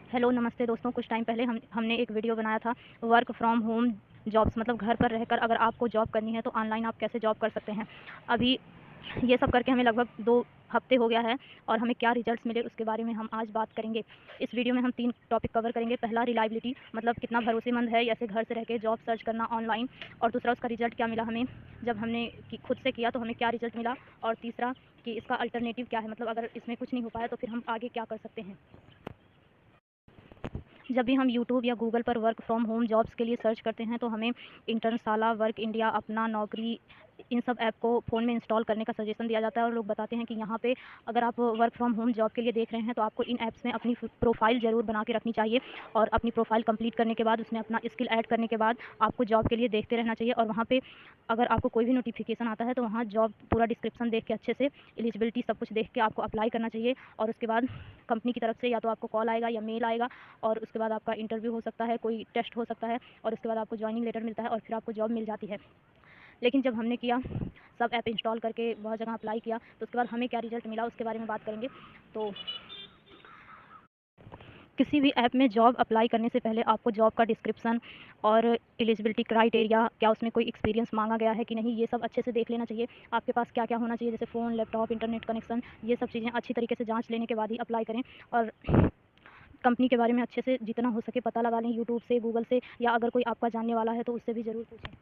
Hello नमस्ते दोस्तों। कुछ टाइम पहले हमने एक वीडियो बनाया था वर्क फ्रॉम होम जॉब्स, मतलब घर पर रहकर अगर आपको जॉब करनी है तो ऑनलाइन आप कैसे जॉब कर सकते हैं। अभी ये सब करके हमें लगभग 2 हफ्ते हो गया है और हमें क्या रिजल्ट्स मिले उसके बारे में हम आज बात करेंगे। इस वीडियो में हम 3 टॉपिक कवर करेंगे। पहला रिलायबिलिटी, मतलब कितना भरोसेमंद है ऐसे घर से रह के जॉब सर्च करना ऑनलाइन, और दूसरा उसका रिजल्ट क्या मिला हमें जब हमने खुद से किया तो हमें क्या रिजल्ट मिला, और तीसरा कि इसका अल्टरनेटिव क्या है, मतलब अगर इसमें कुछ नहीं हो पाया तो फिर हम आगे क्या कर सकते हैं। जब भी हम यूट्यूब या गूगल पर वर्क फ्रॉम होम जॉब्स के लिए सर्च करते हैं तो हमें इंटर्नशाला, वर्क इंडिया, अपना, नौकरी, इन सब ऐप को फ़ोन में इंस्टॉल करने का सजेशन दिया जाता है और लोग बताते हैं कि यहाँ पे अगर आप वर्क फ्रॉम होम जॉब के लिए देख रहे हैं तो आपको इन ऐप्स में अपनी प्रोफाइल ज़रूर बना के रखनी चाहिए, और अपनी प्रोफाइल कंप्लीट करने के बाद उसमें अपना स्किल ऐड करने के बाद आपको जॉब के लिए देखते रहना चाहिए। और वहाँ पे अगर आपको कोई भी नोटिफिकेशन आता है तो वहाँ जॉब पूरा डिस्क्रिप्शन देख के अच्छे से एलिजिबिलिटी सब कुछ देख के आपको अप्लाई करना चाहिए, और उसके बाद कंपनी की तरफ से या तो आपको कॉल आएगा या मेल आएगा, और उसके बाद आपका इंटरव्यू हो सकता है, कोई टेस्ट हो सकता है, और उसके बाद आपको जॉइनिंग लेटर मिलता है और फिर आपको जॉब मिल जाती है। लेकिन जब हमने किया, सब ऐप इंस्टॉल करके बहुत जगह अप्लाई किया, तो उसके बाद हमें क्या रिजल्ट मिला उसके बारे में बात करेंगे। तो किसी भी ऐप में जॉब अप्लाई करने से पहले आपको जॉब का डिस्क्रिप्शन और एलिजिबिलिटी क्राइटेरिया, क्या उसमें कोई एक्सपीरियंस मांगा गया है कि नहीं, ये सब अच्छे से देख लेना चाहिए। आपके पास क्या क्या होना चाहिए, जैसे फ़ोन, लैपटॉप, इंटरनेट कनेक्शन, ये सब चीज़ें अच्छी तरीके से जांच लेने के बाद ही अप्लाई करें। और कंपनी के बारे में अच्छे से जितना हो सके पता लगा लें, यूट्यूब से, गूगल से, या अगर कोई आपका जानने वाला है तो उससे भी ज़रूर पूछें।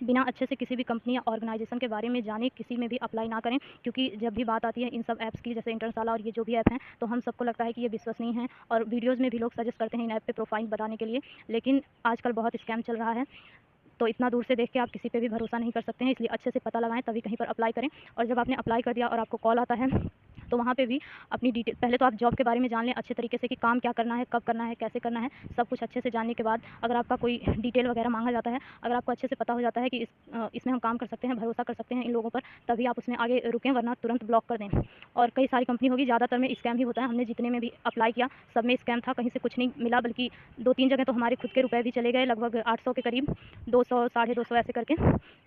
बिना अच्छे से किसी भी कंपनी या ऑर्गेनाइजेशन के बारे में जाने किसी में भी अप्लाई ना करें, क्योंकि जब भी बात आती है इन सब ऐप्स की, जैसे इंटर्नशाला और ये जो भी ऐप हैं, तो हम सबको लगता है कि ये विश्वसनीय हैं और वीडियोज़ में भी लोग सजेस्ट करते हैं इन ऐप पे प्रोफाइल बनाने के लिए। लेकिन आजकल बहुत स्कैम चल रहा है, तो इतना दूर से देख के आप किसी पे भी भरोसा नहीं कर सकते हैं, इसलिए अच्छे से पता लगाएं तभी कहीं पर अप्लाई करें। और जब आपने अप्लाई कर दिया और आपको कॉल आता है तो वहाँ पे भी अपनी डिटेल, पहले तो आप जॉब के बारे में जान लें अच्छे तरीके से कि काम क्या करना है, कब करना है, कैसे करना है, सब कुछ अच्छे से जानने के बाद अगर आपका कोई डिटेल वगैरह मांगा जाता है, अगर आपको अच्छे से पता हो जाता है कि इसमें हम काम कर सकते हैं, भरोसा कर सकते हैं इन लोगों पर, तभी आप उसमें आगे रुकें, वरना तुरंत ब्लॉक कर दें। और कई सारी कंपनी होगी, ज़्यादातर में स्कैम ही होता है। हमने जितने में भी अप्लाई किया सब में स्कैम था, कहीं से कुछ नहीं मिला, बल्कि 2-3 जगह तो हमारे खुद के रुपए भी चले गए, लगभग 800 के करीब, 200, 250 ऐसे करके।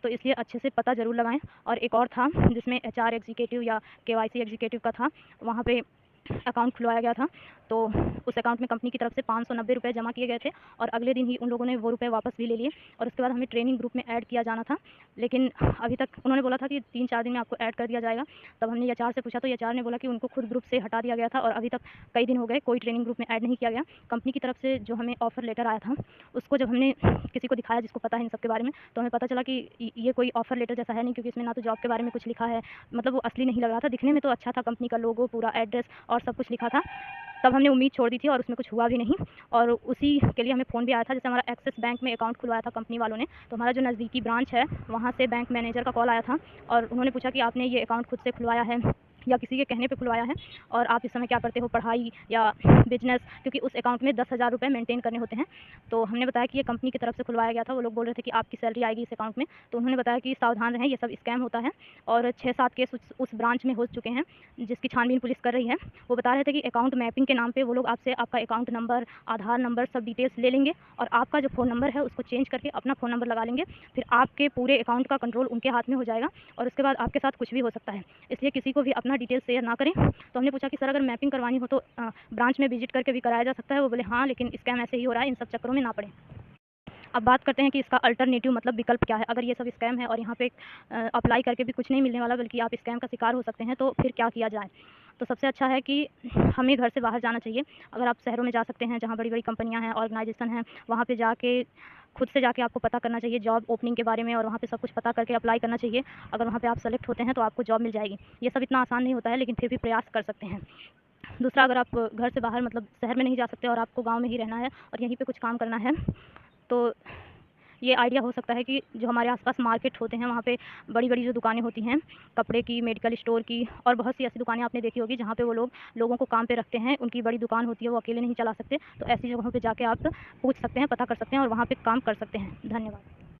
तो इसलिए अच्छे से पता ज़रूर लगाएं। और एक और था जिसमें एचआर एग्जीक्यूटिव या केवाईसी एग्जीक्यूटिव का था, वहाँ पे अकाउंट खुलवाया गया था, तो उस अकाउंट में कंपनी की तरफ से 590 रुपये जमा किए गए थे, और अगले दिन ही उन लोगों ने वो रुपए वापस भी ले लिए। और उसके बाद हमें ट्रेनिंग ग्रुप में ऐड किया जाना था, लेकिन अभी तक उन्होंने बोला था कि 3-4 दिन में आपको ऐड कर दिया जाएगा। तब हमने एचआर से पूछा तो एचआर ने बोला कि उनको खुद ग्रुप से हटा दिया गया था, और अभी तक कई दिन हो गए कोई ट्रेनिंग ग्रुप में ऐड नहीं किया गया। कंपनी की तरफ से जो हमें ऑफर लेटर आया था उसको जब हमने किसी को दिखाया जिसको पता है इन सब के बारे में, तो हमें पता चला कि ये कोई ऑफर लेटर जैसा है नहीं, क्योंकि इसमें ना तो जॉब के बारे में कुछ लिखा है, मतलब वो असली नहीं लग रहा था। दिखने में तो अच्छा था, कंपनी का लोगो, पूरा एड्रेस और सब कुछ लिखा था। तब हमने उम्मीद छोड़ दी थी और उसमें कुछ हुआ भी नहीं, और उसी के लिए हमें फ़ोन भी आया था। जैसे हमारा एक्सिस बैंक में अकाउंट खुलवाया था कंपनी वालों ने, तो हमारा जो नज़दीकी ब्रांच है वहाँ से बैंक मैनेजर का कॉल आया था, और उन्होंने पूछा कि आपने ये अकाउंट खुद से खुलवाया है या किसी के कहने पे खुलवाया है, और आप इस समय क्या करते हो, पढ़ाई या बिजनेस, क्योंकि उस अकाउंट में 10,000 रुपये मेंटेन करने होते हैं। तो हमने बताया कि ये कंपनी की तरफ से खुलवाया गया था। वो लोग बोल रहे थे कि आपकी सैलरी आएगी इस अकाउंट में, तो उन्होंने बताया कि सावधान रहें, ये सब स्कैम होता है, और 6-7 केस उस ब्रांच में हो चुके हैं जिसकी छानबीन पुलिस कर रही है। वो बता रहे थे कि अकाउंट मैपिंग के नाम पे वो लोग आपसे आपका अकाउंट नंबर, आधार नंबर, सब डिटेल्स ले लेंगे, और आपका जो फ़ोन नंबर है उसको चेंज करके अपना फ़ोन नंबर लगा लेंगे। फिर आपके पूरे अकाउंट का कंट्रोल उनके हाथ में हो जाएगा, और उसके बाद आपके साथ कुछ भी हो सकता है। इसलिए किसी को भी अपना डिटेल्स शेयर ना करें। तो हमने पूछा कि सर अगर मैपिंग करवानी हो तो ब्रांच में विजिट करके भी कराया जा सकता है। वो बोले हाँ, लेकिन स्कैम ऐसे ही हो रहा है, इन सब चक्करों में ना पड़े। अब बात करते हैं कि इसका अल्टरनेटिव, मतलब विकल्प क्या है। अगर ये सब स्कैम है और यहाँ पे अप्लाई करके भी कुछ नहीं मिलने वाला, बल्कि आप स्कैम का शिकार हो सकते हैं, तो फिर क्या किया जाए। तो सबसे अच्छा है कि हमें घर से बाहर जाना चाहिए। अगर आप शहरों में जा सकते हैं जहाँ बड़ी बड़ी कंपनियाँ हैं, ऑर्गेनाइजेशन हैं, वहाँ पे जाके खुद से जाके आपको पता करना चाहिए जॉब ओपनिंग के बारे में, और वहाँ पे सब कुछ पता करके अप्लाई करना चाहिए। अगर वहाँ पे आप सेलेक्ट होते हैं तो आपको जॉब मिल जाएगी। ये सब इतना आसान नहीं होता है, लेकिन फिर भी प्रयास कर सकते हैं। दूसरा, अगर आप घर से बाहर, मतलब शहर में नहीं जा सकते और आपको गाँव में ही रहना है और यहीं पे कुछ काम करना है, तो ये आइडिया हो सकता है कि जो हमारे आसपास मार्केट होते हैं वहाँ पे बड़ी-बड़ी जो दुकानें होती हैं, कपड़े की, मेडिकल स्टोर की, और बहुत सी ऐसी दुकानें आपने देखी होगी जहाँ पे वो लोग लोगों को काम पे रखते हैं। उनकी बड़ी दुकान होती है, वो अकेले नहीं चला सकते, तो ऐसी जगहों पे जाके आप पूछ सकते हैं, पता कर सकते हैं और वहाँ पे काम कर सकते हैं। धन्यवाद।